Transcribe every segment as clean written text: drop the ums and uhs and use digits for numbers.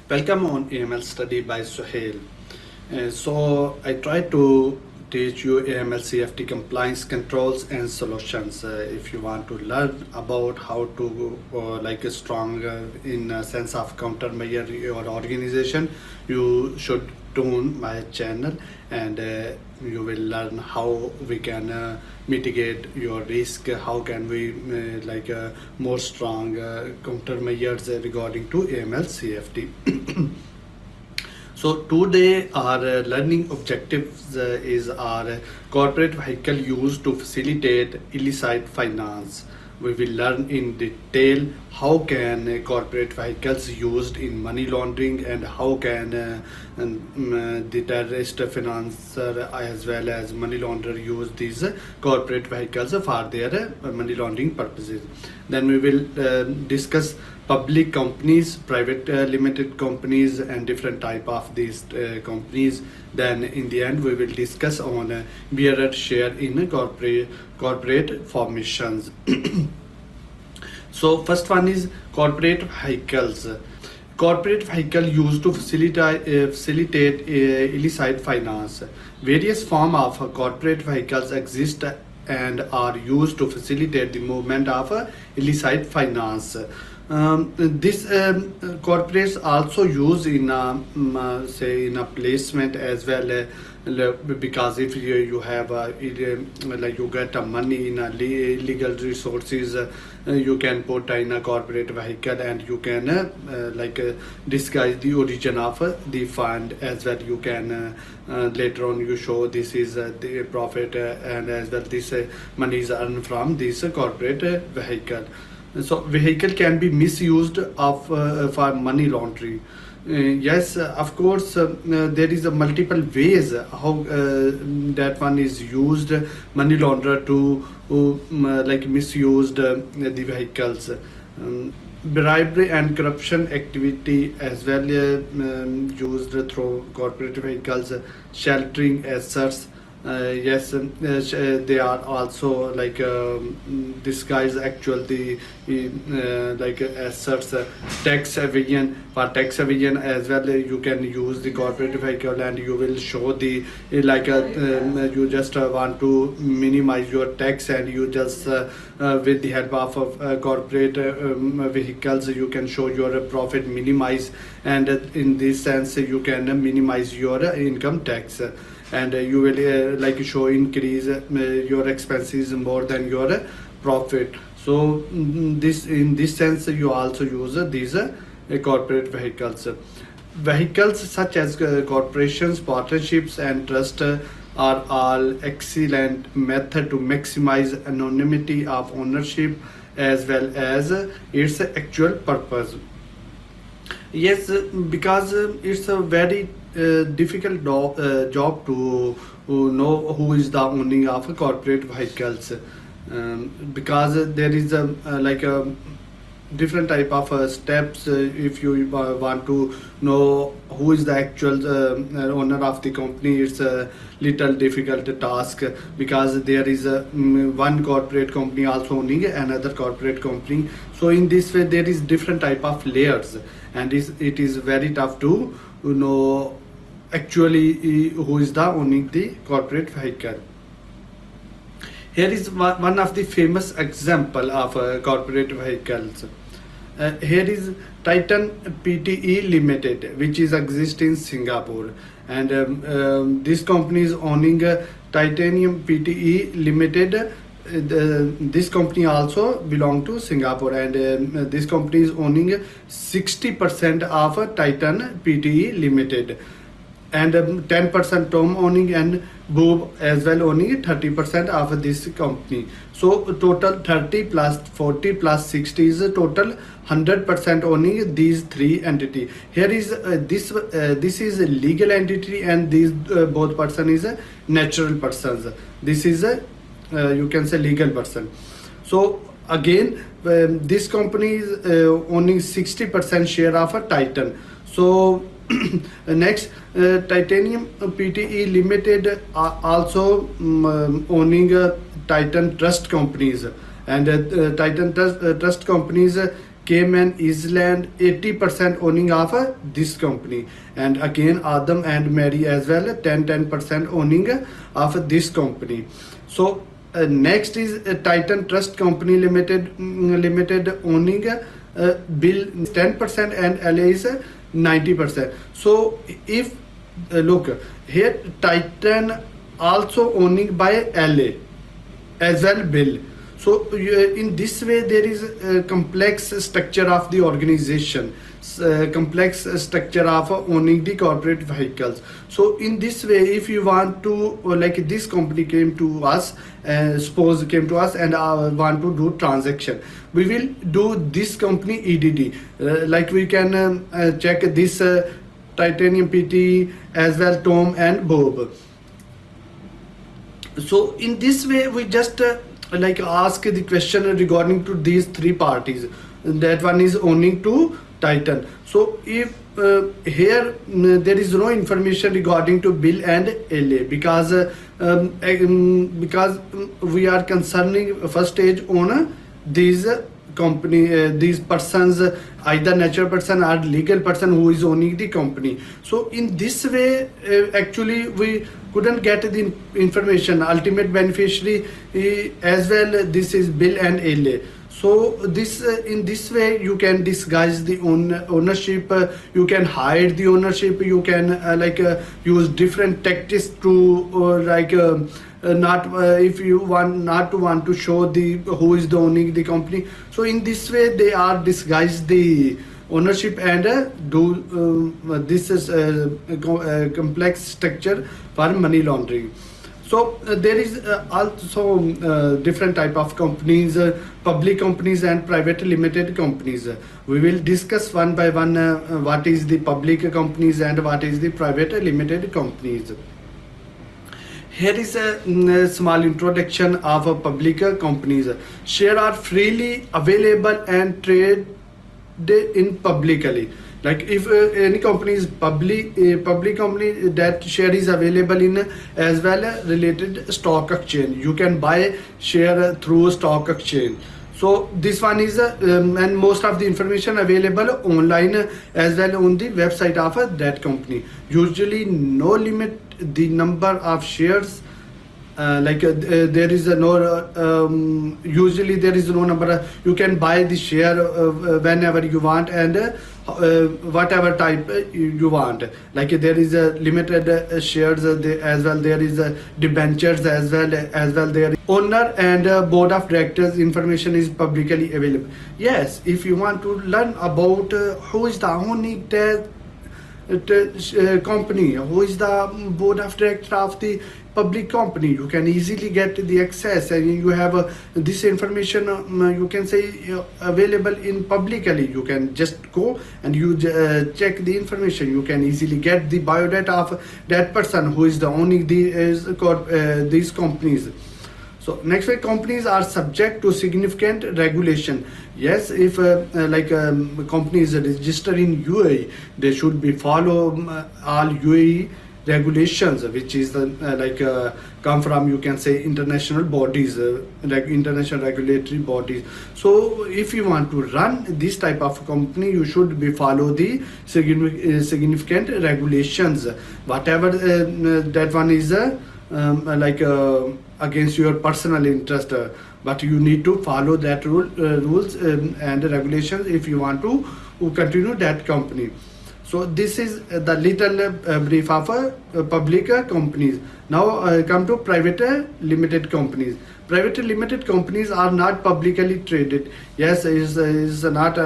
Welcome on AML study by Suhail. So I try to teach you AML CFT compliance controls and solutions. If you want to learn about how to like a strong in a sense of countermeasure your organization, you should tune my channel and you will learn how we can mitigate your risk, how can we more strong countermeasures regarding to AML CFT. So today our learning objectives is our corporate vehicle used to facilitate illicit finance. We will learn in detail how can corporate vehicles used in money laundering and how can the terrorist financer as well as money launderer use these corporate vehicles for their money laundering purposes. Then we will discuss public companies, private limited companies and different type of these companies. Then in the end we will discuss on bearer share in corporate formations. So first one is corporate vehicles. Corporate vehicle used to facilitate illicit finance. Various forms of corporate vehicles exist and are used to facilitate the movement of illicit finance. This corporates also use in say in a placement as well, because if you have like you get money in a legal resources, you can put in a corporate vehicle and you can disguise the origin of the fund as well. You can later on you show this is the profit and as well this money is earned from this corporate vehicle. So vehicle can be misused for money laundering. Yes, of course, there is a multiple ways how that one is used. Money launderer to misused the vehicles. Bribery and corruption activity as well used through corporate vehicles. Sheltering assets. Yes, they are also disguise actual the assets. Tax evasion, for tax evasion as well you can use the corporate vehicle and you will show the you just want to minimize your tax and you just with the help of corporate vehicles you can show your profit minimize, and in this sense you can minimize your income tax and you will show increase your expenses more than your profit. So this in this sense you also use these corporate vehicles. Vehicles such as corporations, partnerships and trust are all excellent method to maximize anonymity of ownership as well as its actual purpose. Yes, because it's a very difficult job to know who is the owner of corporate vehicles, because there is a different type of steps. If you want to know who is the actual owner of the company, it's a little difficult task, because there is one corporate company also owning another corporate company. So in this way there is different type of layers and it is very tough to know actually who is the owning the corporate vehicle. Here is one of the famous example of corporate vehicles. Here is Titan PTE Limited, which is exist in Singapore, and this company is owning Titanium PTE Limited. This company also belong to Singapore, and this company is owning 60% of Titan PTE Limited, and 10% Tom owning and Boob as well owning 30% of this company. So total 30 plus 40 plus 60 is a total 100% owning these three entity. Here is this is a legal entity and these both person is a natural persons. This is a you can say legal person. So again this company is owning 60% share of a Titan. So next Titanium PTE Limited also owning Titan Trust companies, and Titan Trust companies Cayman Island 80% owning of this company, and again Adam and Mary as well 10% owning of this company. So next is Titan Trust Company Limited owning Bill 10% and LA is 90%. So if look here, Titan also owning by LA as well Bill. So in this way there is a complex structure of the organization, complex structure of owning the corporate vehicles. So in this way, if you want to, like this company came to us, suppose came to us and want to do transaction, we will do this company EDD, like we can check this Titanium PT as well Tom and Bob. So in this way we just like ask the question regarding to these three parties. That one is owning to Titan. So if here there is no information regarding to Bill and LA, because we are concerning first stage owner these company, these persons, either natural person or legal person who is owning the company. So in this way actually we couldn't get the information. Ultimate beneficiary as well, this is Bill and LA. So this in this way you can disguise the ownership, you can hide the ownership, you can use different tactics to not if you want to show the who is the owning the company. So in this way they are disguise the ownership and this is a complex structure for money laundering. So there is also different type of companies, public companies and private limited companies. We will discuss one by one what is the public companies and what is the private limited companies. Here is a small introduction of public companies. Shares are freely available and traded in publicly. Like if any company is public company, that share is available in as well related stock exchange. You can buy share through stock exchange. So this one is and most of the information available online as well on the website of that company. Usually no limit the number of shares. There is no usually there is no number. You can buy the share whenever you want and whatever type you want. Like there is a limited shares as well. There is debentures as well there. Owner and board of directors information is publicly available. Yes, if you want to learn about who is the owning company, who is the board of director of the public company, you can easily get the access, and you have this information you can say available in publicly. You can just go and you check the information. You can easily get the biodata of that person who is the owning these companies. So next way, companies are subject to significant regulation. Yes, if companies registered in UAE, they should be follow all UAE regulations, which is come from, you can say, international bodies, like international regulatory bodies. So if you want to run this type of company, you should be follow the significant regulations, whatever that one is against your personal interest, but you need to follow that rules and regulations if you want to continue that company. So this is the little brief of public companies. Now come to private limited companies. Private limited companies are not publicly traded. Yes, is not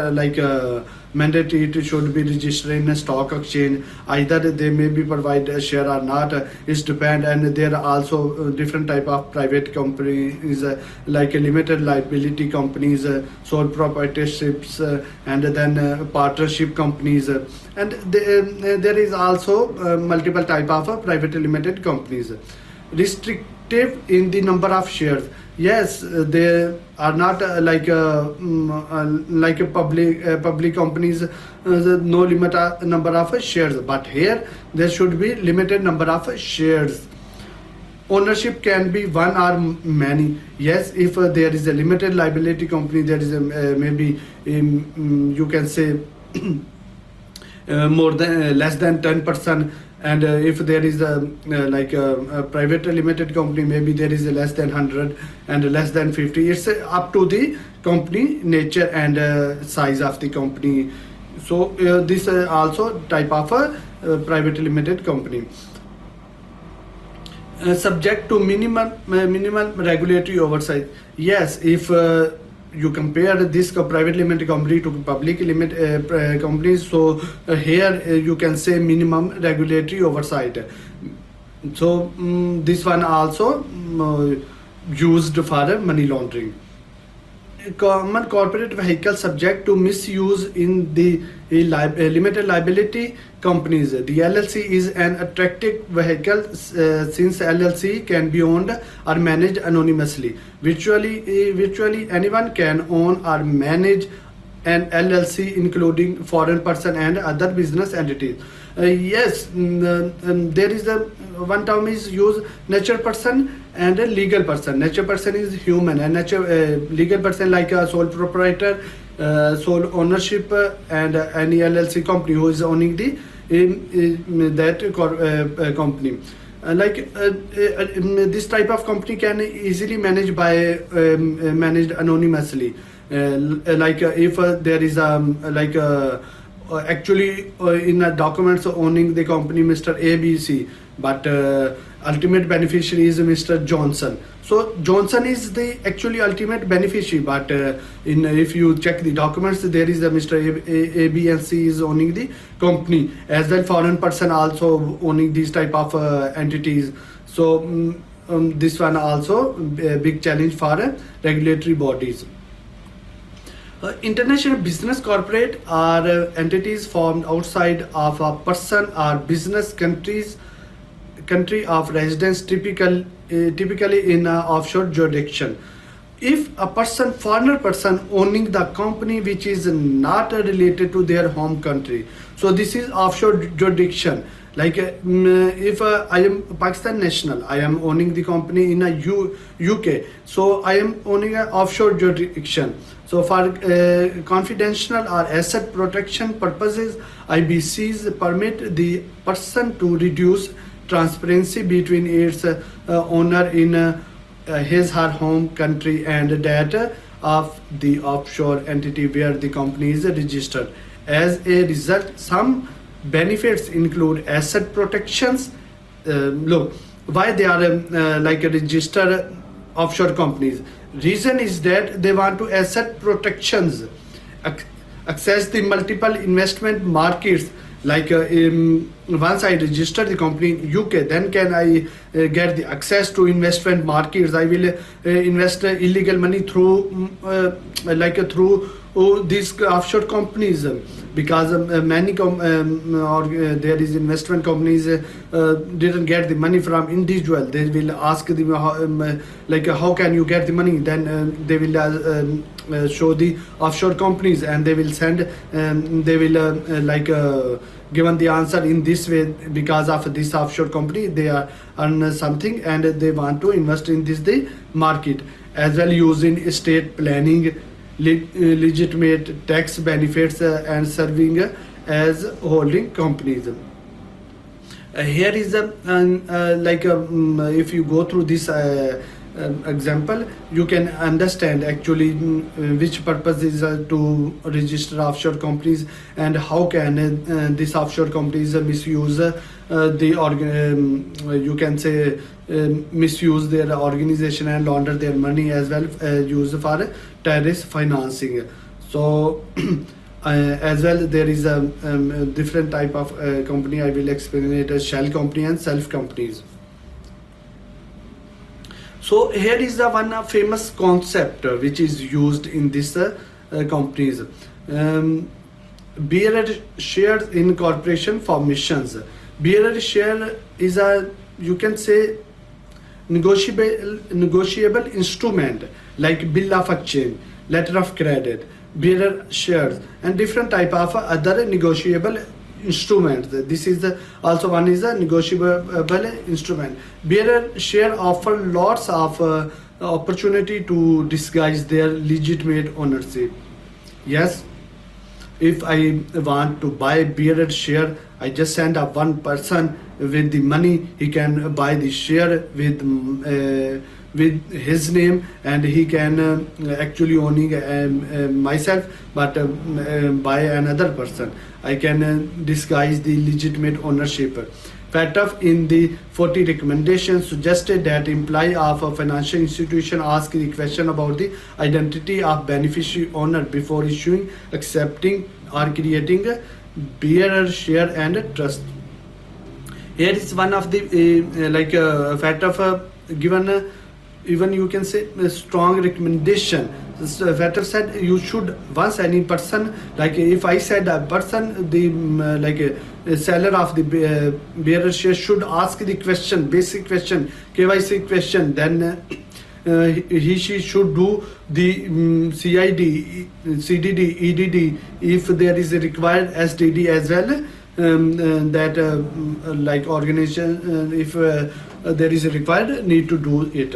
mandatory. It should be registered in a stock exchange. Either they may be provide a share or not. It depend. And there are also different type of private companies like limited liability companies, sole proprietorships, and then partnership companies. And there is also multiple type of private limited companies. Restrictive in the number of shares. Yes, they are not like a public companies, no limit number of shares, but here there should be limited number of shares. ownership can be one or many. Yes, if there is a limited liability company, there is a maybe you can say more than less than 10%, and if there is a private limited company, maybe there is a less than 100 and less than 50. It's up to the company nature and size of the company. So this also type of a private limited company. Subject to minimal regulatory oversight. Yes, if you compare this private limited company to public limited companies, so here you can say minimum regulatory oversight. So this one also used for money laundering. Common corporate vehicle subject to misuse in the limited liability companies. The LLC is an attractive vehicle since LLC can be owned or managed anonymously. Virtually anyone can own or manage an LLC, including foreign person and other business entities. Yes, there is a one term is used, natural person and a legal person. Natural person is human, and legal person like a sole proprietor, sole ownership, and any LLC company who is owning the company. This type of company can easily managed by managed anonymously. If there is actually in a documents owning the company Mr. ABC, but ultimate beneficiary is Mr. Johnson. So Johnson is the actually ultimate beneficiary, but if you check the documents, there is a Mr. A, B and C is owning the company, as well foreign person also owning these type of entities. So this one also a big challenge for regulatory bodies. International business corporate are entities formed outside of a person or business country of residence, typically in an offshore jurisdiction. If a foreigner person owning the company which is not related to their home country, so this is offshore jurisdiction. Like if I am Pakistan national, I am owning the company in a UK, so I am owning an offshore jurisdiction. So for confidential or asset protection purposes, IBCs permit the person to reduce transparency between its owner in his her home country and data of the offshore entity where the company is registered. As a result, some benefits include asset protections. Look, why they are like a registered offshore companies. Reason is that they want to asset protections, access the multiple investment markets. Like once I register the company in UK, then can I get the access to investment markets. I will invest illegal money through through these offshore companies, because many there is investment companies didn't get the money from individual. They will ask the how can you get the money, then they will show the offshore companies, and they will send they will given the answer in this way. Because of this offshore company, they are earn something and they want to invest in this the market, as well using estate planning, legitimate tax benefits, and serving as holding companies. Here is if you go through this example, you can understand actually which purpose is to register offshore companies, and how can these offshore companies misuse you can say misuse their organization and launder their money, as well use for terrorist financing. So as well there is a different type of company. I will explain it as shell company and self companies. So here is the one famous concept which is used in this companies. Bearer shares in corporation formations. Bearer share is a, you can say, negotiable instrument like bill of exchange, letter of credit, bearer shares, and different type of other negotiable instrument. This is also one is a negotiable instrument. Bearer share offer lots of opportunity to disguise their legitimate ownership. Yes, if I want to buy bearer share, I just send a one person with the money. He can buy the share with his name, and he can actually owning myself, but by another person. I can disguise the legitimate ownership. FATF in the 40 recommendations suggested that employee of a financial institution ask the question about the identity of beneficiary owner before issuing, accepting, or creating a bearer share and a trust. Here is one of the FATF given even you can say a strong recommendation. FATF said you should, once any person, like if I said a person, the a seller of the bearer share should ask the question, basic question, KYC question, then she should do the CID, CDD, EDD, if there is a required SDD as well. That like organization, if there is a required, need to do it.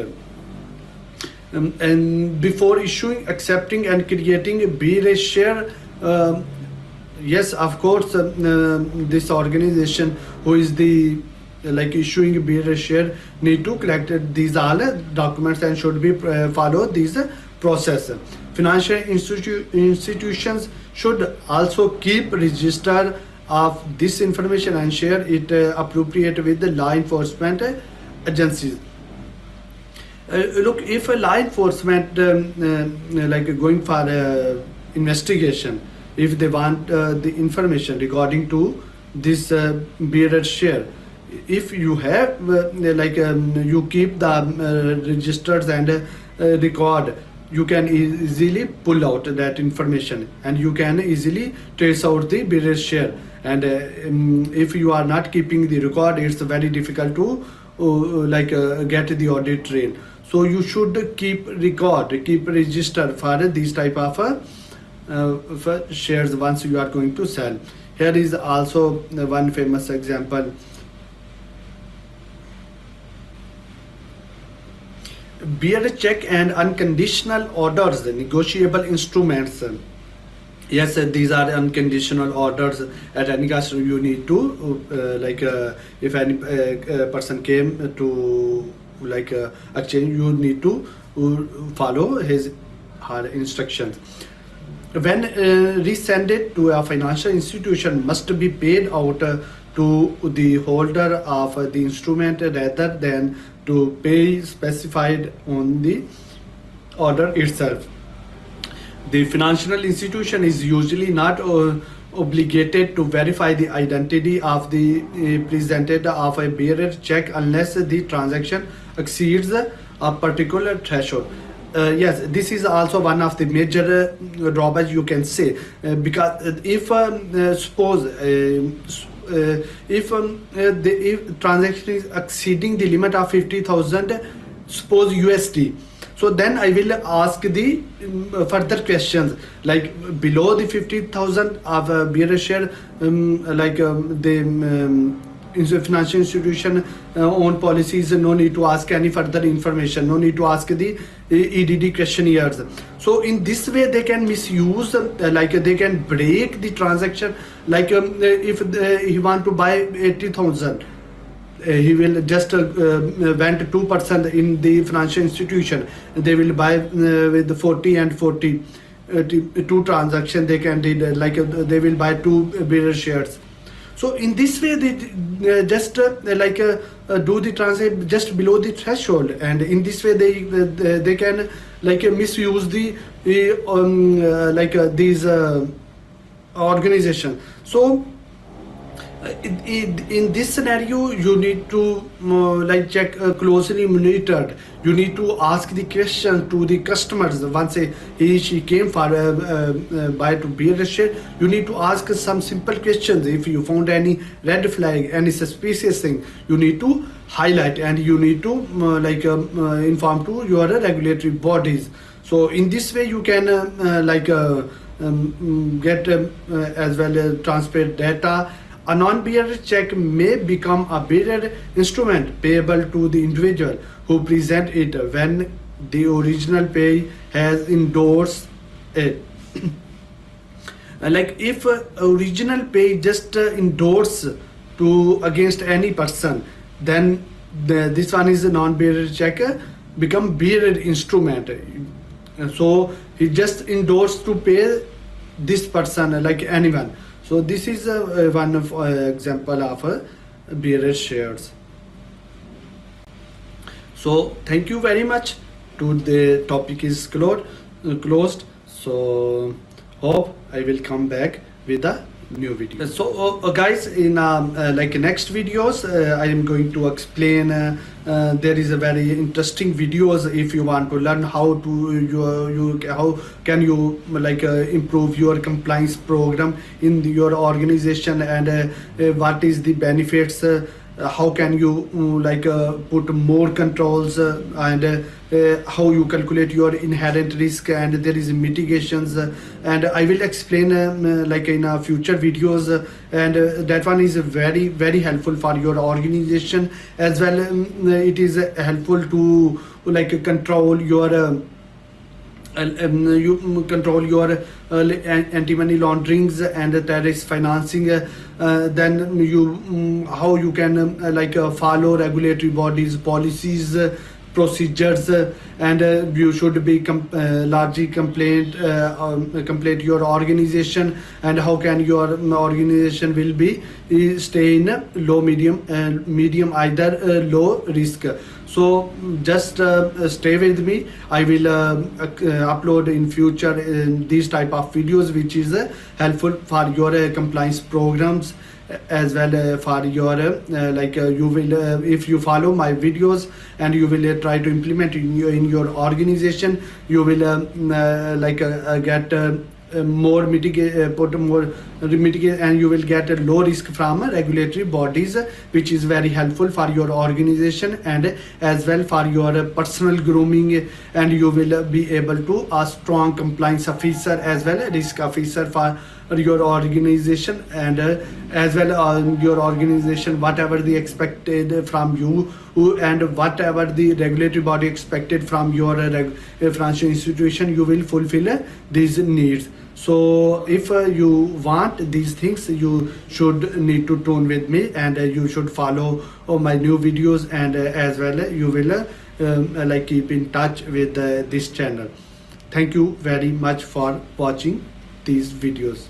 And before issuing, accepting, and creating a bearer share, yes, of course, this organization who is the issuing a bearer share need to collect these all documents and should be follow these process. Financial institutions should also keep register of this information and share it appropriate with the law enforcement agencies. Look, if a law enforcement going for investigation, if they want the information regarding to this bearer share, if you have you keep the registers and record, you can easily pull out that information and you can easily trace out the bearer share. And if you are not keeping the record, it's very difficult to get the audit trail. So you should keep record, keep register for these type of shares once you are going to sell. Here is also one famous example. Bearer check and unconditional orders, negotiable instruments. Yes, these are unconditional orders. At any cost, you need to if any person came to exchange, you need to follow her instructions. When rescinded to a financial institution, must be paid out to the holder of the instrument rather than to pay specified on the order itself. The financial institution is usually not obligated to verify the identity of the presented of a bearer check unless the transaction exceeds a particular threshold. Yes, this is also one of the major drawbacks you can say, because if suppose if transaction is exceeding the limit of 50,000 suppose USD, so then I will ask the further questions like below the 50,000 of bearer share, the financial institution own policies, no need to ask any further information, no need to ask the EDD questionnaires. So in this way they can misuse, they can break the transaction. If he want to buy 80,000, he will just went 2% in the financial institution, they will buy with 40 and 40 two transaction they can did, they will buy two bearer shares. So in this way they just do the transaction just below the threshold, and in this way they can misuse the these organization. So in this scenario you need to check closely monitored. You need to ask the question to the customers once she came for buy to bearer share. You need to ask some simple questions. If you found any red flag, any suspicious thing, you need to highlight and you need to inform to your regulatory bodies. So in this way you can get as well transparent data A non-bearer check may become a bearer instrument payable to the individual who present it when the original pay has endorsed it. Like if original pay just endorse to against any person, then this one is a non-bearer check become bearer instrument. So he just endorsed to pay this person like anyone. So this is one of example of bearer shares. So thank you very much. To the topic is closed. So hope I will come back with a new video. So guys, in like next videos I am going to explain there is a very interesting videos if you want to learn how to how can you like improve your compliance program in your organization, and what is the benefits, how can you like put more controls, and how you calculate your inherent risk, and there is mitigations, and I will explain like in future videos, and that one is very very helpful for your organization as well. It is helpful to like control your you control your anti-money launderings and terrorist financing, then you how you can like follow regulatory bodies policies, procedures, and you should be largely complete your organization, and how can your organization will be stay in low medium either low risk. So just stay with me. I will upload in future these type of videos which is helpful for your compliance programs as well for your like you will if you follow my videos and you will try to implement in your organization, you will like get more mitigate put more mitigate, and you will get a low risk from regulatory bodies, which is very helpful for your organization and as well for your personal grooming, and you will be able to a strong compliance officer as well risk officer for your organization, and as well your organization whatever the expected from you, and whatever the regulatory body expected from your financial institution, you will fulfill these needs. So if you want these things, you should need to tune with me, and you should follow my new videos, and as well you will like keep in touch with this channel. Thank you very much for watching these videos.